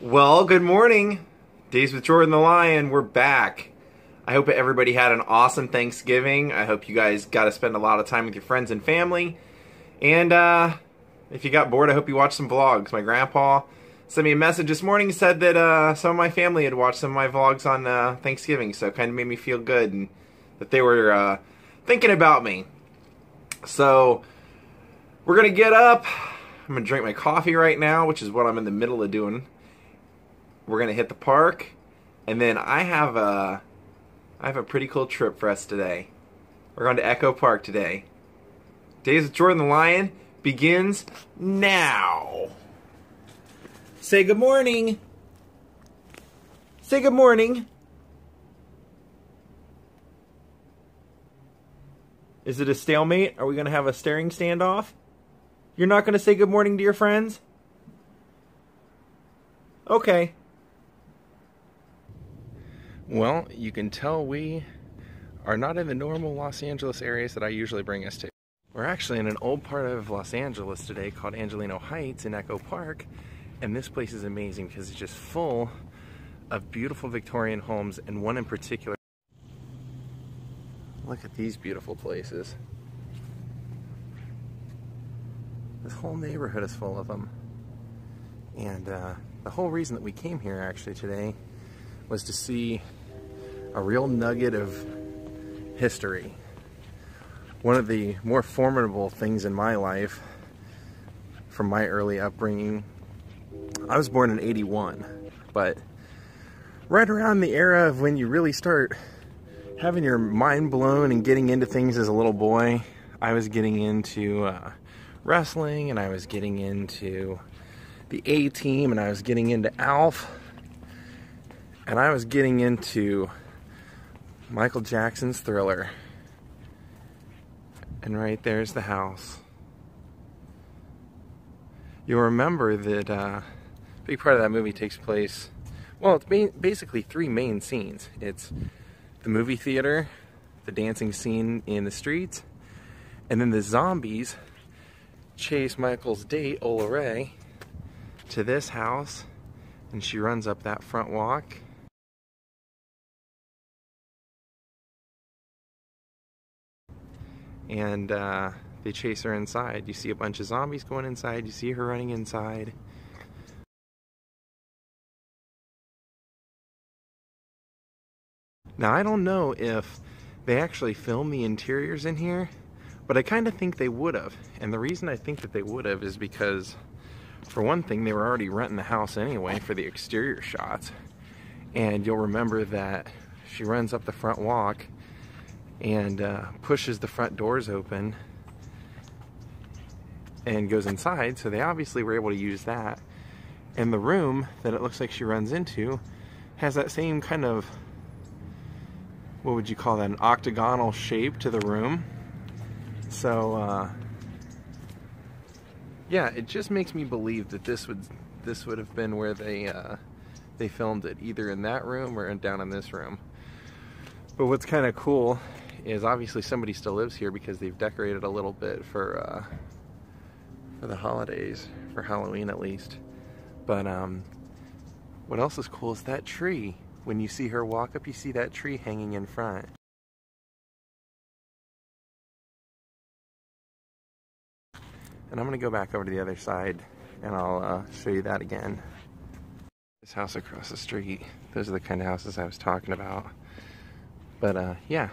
Well, good morning. Daze with Jordan the Lion. We're back. I hope everybody had an awesome Thanksgiving. I hope you guys got to spend a lot of time with your friends and family. And if you got bored, I hope you watched some vlogs. My grandpa sent me a message this morning, said that some of my family had watched some of my vlogs on Thanksgiving, so it kind of made me feel good and that they were thinking about me. So we're going to get up. I'm going to drink my coffee right now, which is what I'm in the middle of doing. We're going to hit the park, and then I have a pretty cool trip for us today. We're going to Echo Park today. Daze with Jordan the Lion begins now. Say good morning. Say good morning. Is it a stalemate? Are we going to have a staring standoff? You're not going to say good morning to your friends? Okay. Well, you can tell we are not in the normal Los Angeles areas that I usually bring us to. We're actually in an old part of Los Angeles today called Angelino Heights in Echo Park, and this place is amazing because it's just full of beautiful Victorian homes, and one in particular. Look at these beautiful places. This whole neighborhood is full of them. And the whole reason that we came here actually today was to see a real nugget of history. One of the more formidable things in my life from my early upbringing. I was born in '81, but right around the era of when you really start having your mind blown and getting into things as a little boy, I was getting into wrestling, and I was getting into the A-Team, and I was getting into Alf, and I was getting into Michael Jackson's Thriller. And right there's the house. You'll remember that a big part of that movie takes place, well, it's basically three main scenes. It's the movie theater, the dancing scene in the streets, and then the zombies chase Michael's date, Ola Ray, to this house, and she runs up that front walk. And they chase her inside. You see a bunch of zombies going inside. You see her running inside. Now, I don't know if they actually filmed the interiors in here, but I kind of think they would have. And the reason I think that they would have is because, for one thing, they were already renting the house anyway for the exterior shots. And you'll remember that she runs up the front walk and pushes the front doors open and goes inside, so they obviously were able to use that. And the room that it looks like she runs into has that same kind of, what would you call that, an octagonal shape to the room. So yeah, it just makes me believe that this would have been where they filmed it, either in that room or down in this room. But what's kind of cool is obviously somebody still lives here because they've decorated a little bit for the holidays, for Halloween at least. But what else is cool is that tree. When you see her walk up, you see that tree hanging in front. And I'm gonna go back over to the other side and I'll show you that again. This house across the street, those are the kind of houses I was talking about. But yeah,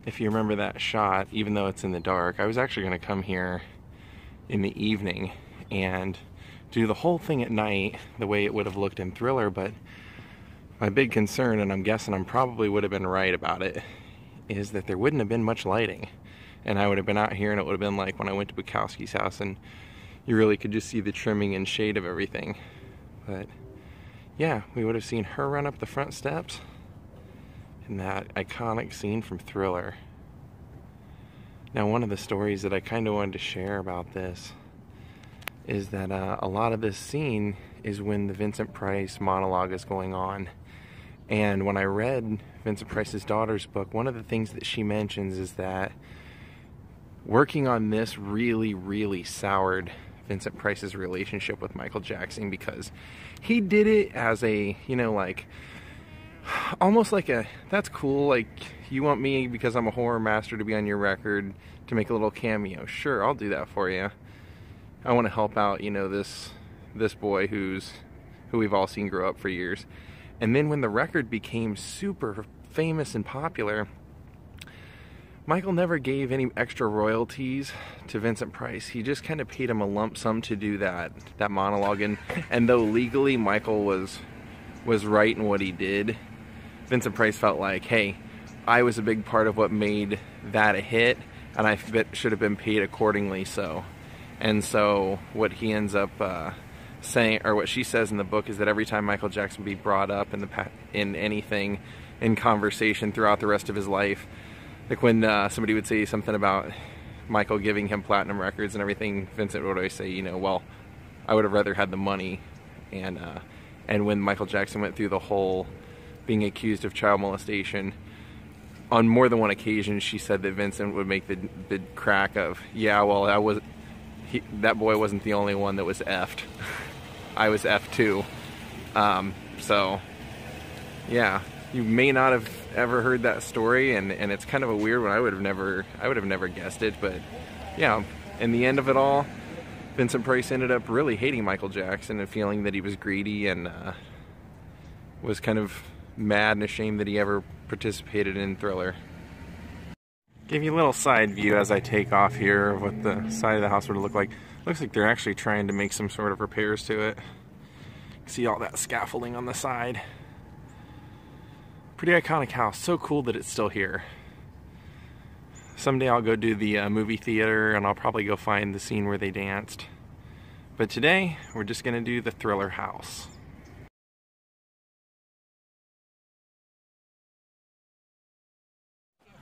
if you remember that shot, even though it's in the dark, I was actually gonna come here in the evening and do the whole thing at night the way it would have looked in Thriller, but my big concern, and I'm guessing I probably would have been right about it, is that there wouldn't have been much lighting. And I would have been out here and it would have been like when I went to Bukowski's house and you really could just see the trimming and shade of everything. But yeah, we would have seen her run up the front steps in that iconic scene from Thriller. Now, one of the stories that I kind of wanted to share about this is that a lot of this scene is when the Vincent Price monologue is going on. And when I read Vincent Price's daughter's book, one of the things that she mentions is that working on this really, really soured Vincent Price's relationship with Michael Jackson, because he did it as a, you know, like, almost like a, that's cool, like, you want me because I'm a horror master to be on your record to make a little cameo. Sure, I'll do that for you. I want to help out, you know, this boy who we've all seen grow up for years. And then when the record became super famous and popular, Michael never gave any extra royalties to Vincent Price. He just kind of paid him a lump sum to do that monologue. And though legally Michael was right in what he did, Vincent Price felt like, hey, I was a big part of what made that a hit, and I should have been paid accordingly. And so what he ends up saying, or what she says in the book, is that every time Michael Jackson be brought up in anything, in conversation throughout the rest of his life, like when somebody would say something about Michael giving him platinum records and everything, Vincent would always say, you know, well, I would have rather had the money. And when Michael Jackson went through the whole being accused of child molestation, on more than one occasion, she said that Vincent would make the crack of, yeah, well, that boy wasn't the only one that was effed. I was effed too. So, yeah, you may not have ever heard that story, and it's kind of a weird one. I would have never guessed it, but yeah, in the end of it all, Vincent Price ended up really hating Michael Jackson and feeling that he was greedy, and was kind of mad and ashamed that he ever participated in Thriller. Give you a little side view as I take off here of what the side of the house would look like. Looks like they're actually trying to make some sort of repairs to it. See all that scaffolding on the side. Pretty iconic house. So cool that it's still here. Someday I'll go do the movie theater, and I'll probably go find the scene where they danced. But today, we're just going to do the Thriller house.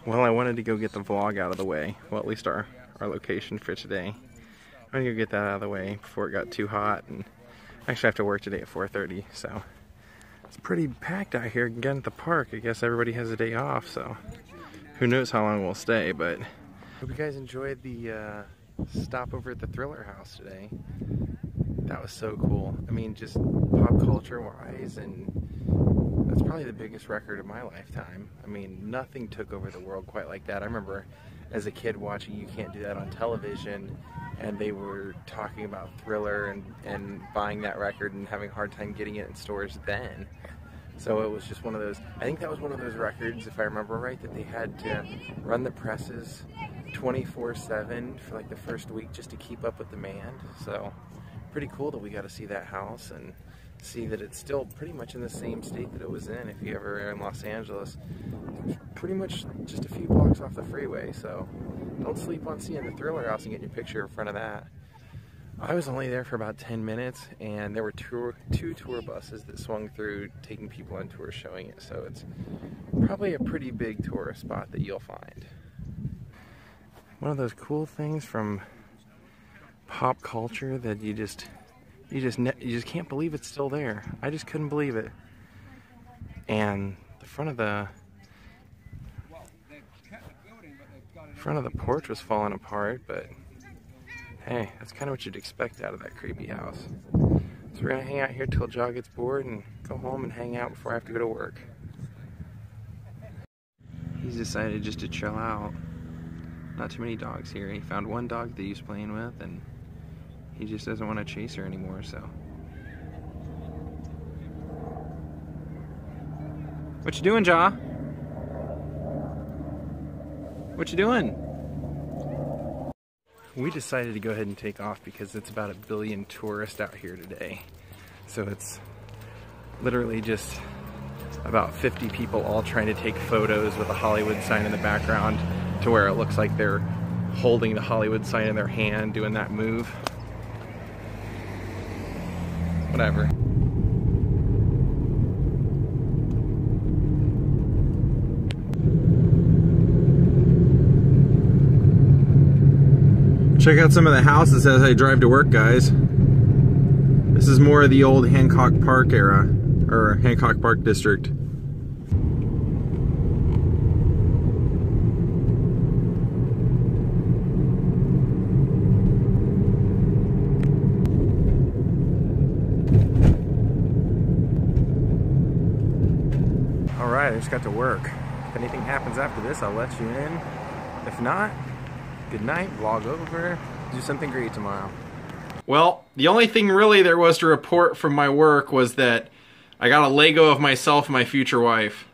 Well, I wanted to go get the vlog out of the way. Well, at least our location for today. I'm going to go get that out of the way before it got too hot. And I actually have to work today at 4:30, so it's pretty packed out here again at the park. I guess everybody has a day off, so who knows how long we'll stay. But hope you guys enjoyed the stopover at the Thriller house today. That was so cool. I mean, just pop culture wise, and that's probably the biggest record of my lifetime. I mean, nothing took over the world quite like that. I remember as a kid watching You Can't Do That on television, and they were talking about Thriller and buying that record and having a hard time getting it in stores then. So it was just one of those, I think that was one of those records, if I remember right, that they had to run the presses 24/7 for like the first week just to keep up with demand. So pretty cool that we got to see that house and see that it's still pretty much in the same state that it was in. If you ever are in Los Angeles, it's pretty much just a few blocks off the freeway, so don't sleep on seeing the Thriller house and getting your picture in front of that. I was only there for about 10 minutes, and there were two tour buses that swung through taking people on tour showing it, so it's probably a pretty big tourist spot that you'll find. One of those cool things from pop culture that you just can't believe it's still there. I just couldn't believe it. And the front of the porch was falling apart, but hey, that's kind of what you'd expect out of that creepy house. So we're gonna hang out here till Jaw gets bored and go home and hang out before I have to go to work. He's decided just to chill out. Not too many dogs here. He found one dog that he's playing with, and he just doesn't want to chase her anymore, so. What you doing, Jaw? What you doing? We decided to go ahead and take off because it's about 1 billion tourists out here today. So it's literally just about 50 people all trying to take photos with a Hollywood sign in the background to where it looks like they're holding the Hollywood sign in their hand, doing that move. Whatever. Check out some of the houses as I drive to work, guys. This is more of the old Hancock Park era, or Hancock Park district. Alright, I just got to work. If anything happens after this, I'll let you in. If not, good night, vlog over, do something great tomorrow. Well, the only thing really there was to report from my work was that I got a Lego of myself and my future wife.